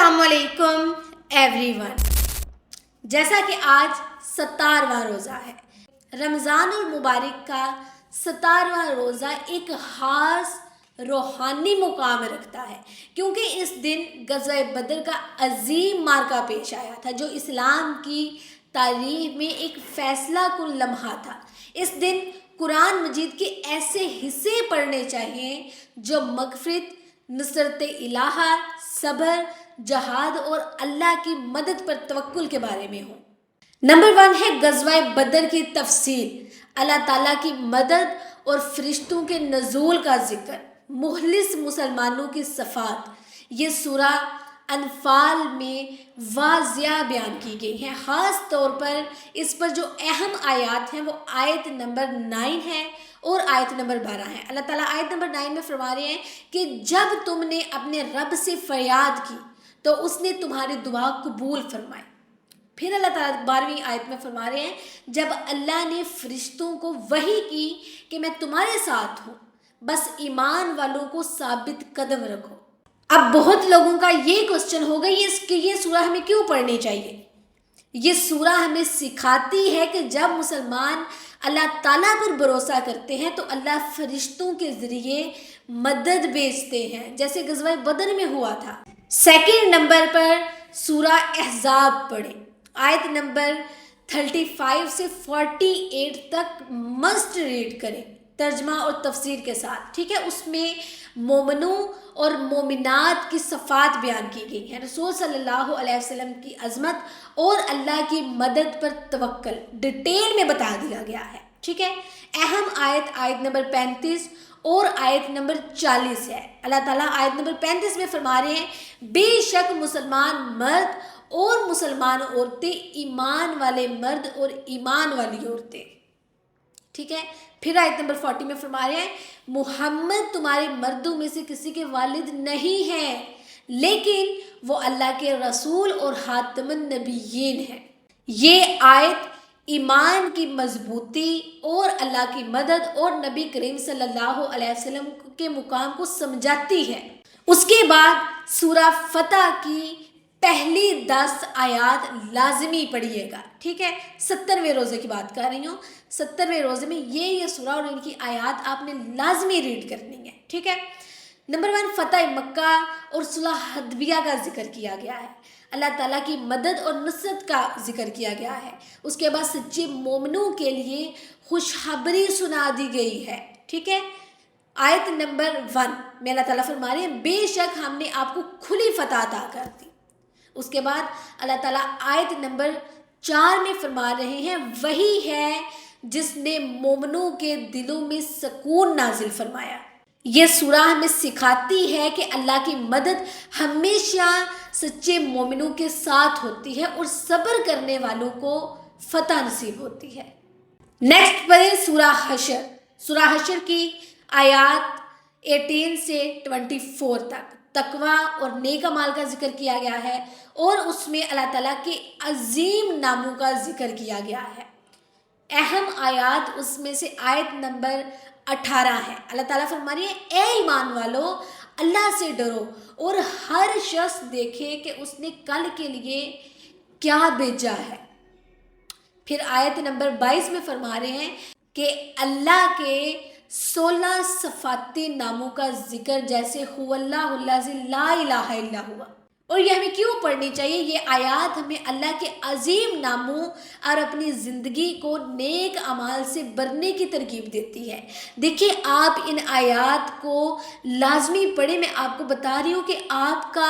अस्सलामुअलैकुम एवरीवन। जैसा कि आज 17वां रोज़ा है, रमज़ानुल मुबारक का 17वां रोज़ा एक ख़ास रूहानी मुकाम रखता है, क्योंकि इस दिन ग़ज़वे बदर का अजीम मार्का पेश आया था, जो इस्लाम की तारीख़ में एक फ़ैसला कुन लम्हा था। इस दिन कुरान मजीद के ऐसे हिस्से पढ़ने चाहिए जो मग़फ़िरत, नुसरत इलाहा, सब्र, जहाद और अल्लाह की मदद पर तवक्कुल के बारे में हो। नंबर 1 है ग़ज़वा बदर की तफसील, अल्लाह ताला की मदद और फरिश्तों के नज़ूल का जिक्र, मुखलिस मुसलमानों की सफ़ात। ये सूरा अनफ़ाल में वाज़िया बयान की गई है। ख़ास तौर पर इस पर जो अहम आयत हैं वो आयत नंबर 9 है और आयत नंबर 12 है। अल्लाह ताला आयत नंबर 9 में फरमा रहे हैं कि जब तुमने अपने रब से फरियाद की तो उसने तुम्हारी दुआ कबूल फरमाई। फिर अल्लाह ताला 12वीं आयत में फरमा रहे हैं, जब अल्लाह ने फरिश्तों को वही की कि मैं तुम्हारे साथ हूँ, बस ईमान वालों को साबित कदम रखो। अब बहुत लोगों का ये क्वेश्चन होगा ये सूरा हमें क्यों पढ़नी चाहिए। ये सूरा हमें सिखाती है कि जब मुसलमान अल्लाह ताला पर भरोसा करते हैं तो अल्लाह फरिश्तों के ज़रिए मदद भेजते हैं, जैसे ग़ज़वा बदर में हुआ था। सेकंड नंबर पर सूरा अहज़ाब पढ़ें, आयत नंबर 35 से 48 तक मस्ट रीड करें, तर्जमा और तफसीर के साथ। ठीक है, उसमें मोमिनों और मोमिनात की सफ़ात बयान की गई है, रसूल सल्लल्लाहु अलैहि वसल्लम की अज़मत और अल्लाह की मदद पर तवक्कुल डिटेल में बता दिया गया है। ठीक है, अहम आयत नंबर 35 और आयत नंबर 40 है। अल्लाह ताला आयत नंबर 35 में फरमा रहे हैं, बेशक मुसलमान मर्द और मुसलमान औरतें, ईमान वाले मर्द और ईमान वाली औरतें। ठीक है, फिर आयत नंबर 40 में फरमा रहे हैं, मुहम्मद तुम्हारे मर्दों में से किसी के वालिद नहीं हैं, लेकिन वो अल्लाह के रसूल और खातमुन नबिय्यीन हैं। ये आयत ईमान की मजबूती और अल्लाह की मदद और नबी करीम सल्लल्लाहु अलैहि वसल्लम के मुकाम को समझाती है। उसके बाद सूरा फतह की पहली 10 आयत लाजमी पढ़िएगा। ठीक है, 70वें रोज़े की बात कर रही हूँ। 70वें रोज़े में ये सूरा और इनकी आयत आपने लाजमी रीड करनी है। ठीक है, नंबर 1 फतह मक्का और सुलह हदबिया का जिक्र किया गया है। अल्लाह ताला की मदद और नुसरत का जिक्र किया गया है। उसके बाद सच्चे मोमिनों के लिए खुशखबरी सुना दी गई है। ठीक है, आयत नंबर 1 में अल्लाह ताला फरमा रहे हैं, बेशक हमने आपको खुली फतह अता कर दी। उसके बाद अल्लाह ताला आयत नंबर 4 में फरमा रहे हैं, वही है जिसने मोमिनों के दिलों में सुकून नाजिल फरमाया। ये सूरा हमें सिखाती है कि अल्लाह की मदद हमेशा सच्चे मोमिनों के साथ होती है और सब्र करने वालों को फतह नसीब होती है। नेक्स्ट पढ़ें सूरा हशर। सूरा हशर की आयत 18 से 24 तक तकवा और नेक अमाल का जिक्र किया गया है और उसमें अल्लाह ताला के अजीम नामों का जिक्र किया गया है। अहम आयत उसमें से आयत नंबर 18 है। अल्लाह ताला फरमा रही है, ए ईमान वालों, अल्लाह से डरो और हर शख्स देखे कि उसने कल के लिए क्या भेजा है। फिर आयत नंबर 22 में फरमा रहे हैं कि अल्लाह के 16 सफ़ाती नामों का जिक्र, जैसे हुवल्लाहुल्लाज़ी ला इलाहा इल्ला हुवा। और ये हमें क्यों पढ़नी चाहिए? ये आयत हमें अल्लाह के अजीम नामों और अपनी ज़िंदगी को नेक अमाल से भरने की तरकीब देती है। देखिए, आप इन आयत को लाजमी पढ़ें। मैं आपको बता रही हूँ कि आपका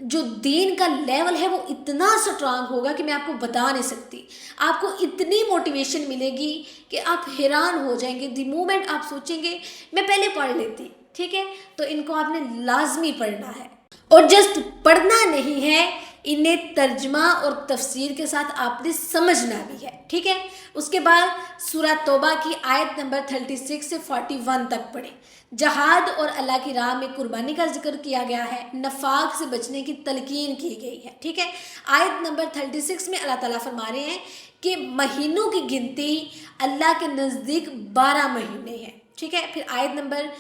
जो दीन का लेवल है वो इतना स्ट्रांग होगा कि मैं आपको बता नहीं सकती। आपको इतनी मोटिवेशन मिलेगी कि आप हैरान हो जाएंगे। द मोमेंट आप सोचेंगे मैं पहले पढ़ लेती। ठीक है, तो इनको आपने लाजमी पढ़ना है और जस्ट पढ़ना नहीं है, इन्हें तर्जमा और तफसीर के साथ आपने समझना भी है। ठीक है, उसके बाद सूरा तौबा की आयत नंबर 36 से 41 तक पढ़ें। जहाद और अल्लाह की राह में कुर्बानी का जिक्र किया गया है, नफाक से बचने की तलकीन की गई है। ठीक है, आयत नंबर 36 में अल्लाह ताला फरमा रहे हैं कि महीनों की गिनती अल्लाह के नज़दीक 12 महीने हैं। ठीक है, फिर आयत नंबर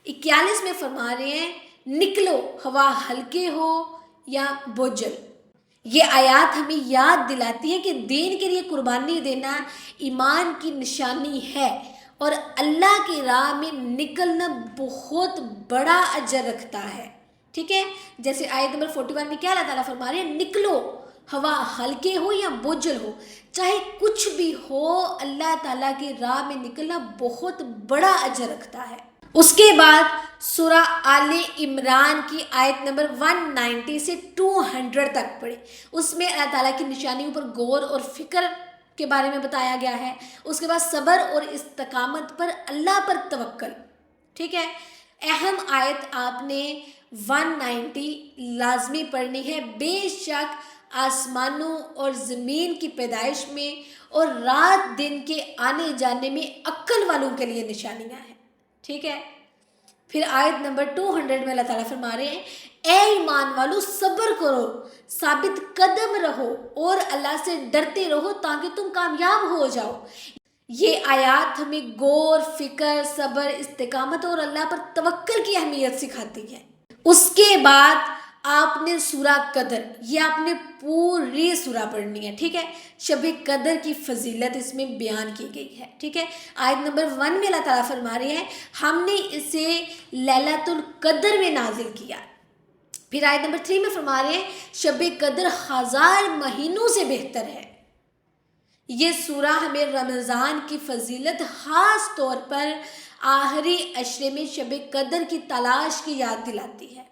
41 में फरमा रहे हैं, निकलो, हवा हल्के हो یا بوجھل۔ یہ آیات ہمیں یاد دلاتی ہے کہ دین کے لیے قربانی دینا ایمان کی نشانی ہے اور اللہ کی راہ میں نکلنا بہت بڑا اجر رکھتا ہے، ٹھیک ہے۔ جیسے آیت نمبر 41 میں کیا اللہ تعالیٰ فرما رہے ہیں، نکلو، ہوا ہلکے ہو یا بوجھل ہو، چاہے کچھ بھی ہو، اللہ تعالیٰ کی راہ میں نکلنا بہت بڑا اجر رکھتا ہے۔ اس کے بعد سورہ آل عمران کی آیت نمبر 190 سے 200 تک پڑھیں۔ اس میں اللہ تعالیٰ کی نشانیوں پر غور اور فکر کے بارے میں بتایا گیا ہے۔ اس کے بعد صبر اور استقامت پر، اللہ پر توکل، ٹھیک ہے۔ اہم آیت آپ نے 190 لازمی پڑھنی ہے۔ بے شک آسمانوں اور زمین کی پیدائش میں اور رات دن کے آنے جانے میں عقل والوں کے لیے نشانیاں ہیں، ٹھیک ہے۔ پھر آیت نمبر 200 میں اللہ تعالیٰ فرما رہے ہیں، اے ایمان والو صبر کرو، ثابت قدم رہو اور اللہ سے ڈرتے رہو تاکہ تم کامیاب ہو جاؤ۔ یہ آیات ہمیں غور، فکر، صبر، استقامت اور اللہ پر توکل کی اہمیت سکھاتی ہے۔ اس کے بعد آپ نے سورہ قدر، یہ آپ نے پوری سورہ پڑھنی ہے، ٹھیک ہے۔ شب قدر کی فضیلت اس میں بیان کی گئی ہے، ٹھیک ہے۔ آیت نمبر 1 میں اللہ تعالیٰ فرما رہے ہیں، ہم نے اسے لیلۃ القدر میں نازل کیا۔ پھر آیت نمبر 3 میں فرما رہے ہیں، شب قدر 1000 مہینوں سے بہتر ہے۔ یہ سورہ ہمیں رمضان کی فضیلت، خاص طور پر آخری عشرے میں شب قدر کی تلاش کی یاد دلاتی ہے۔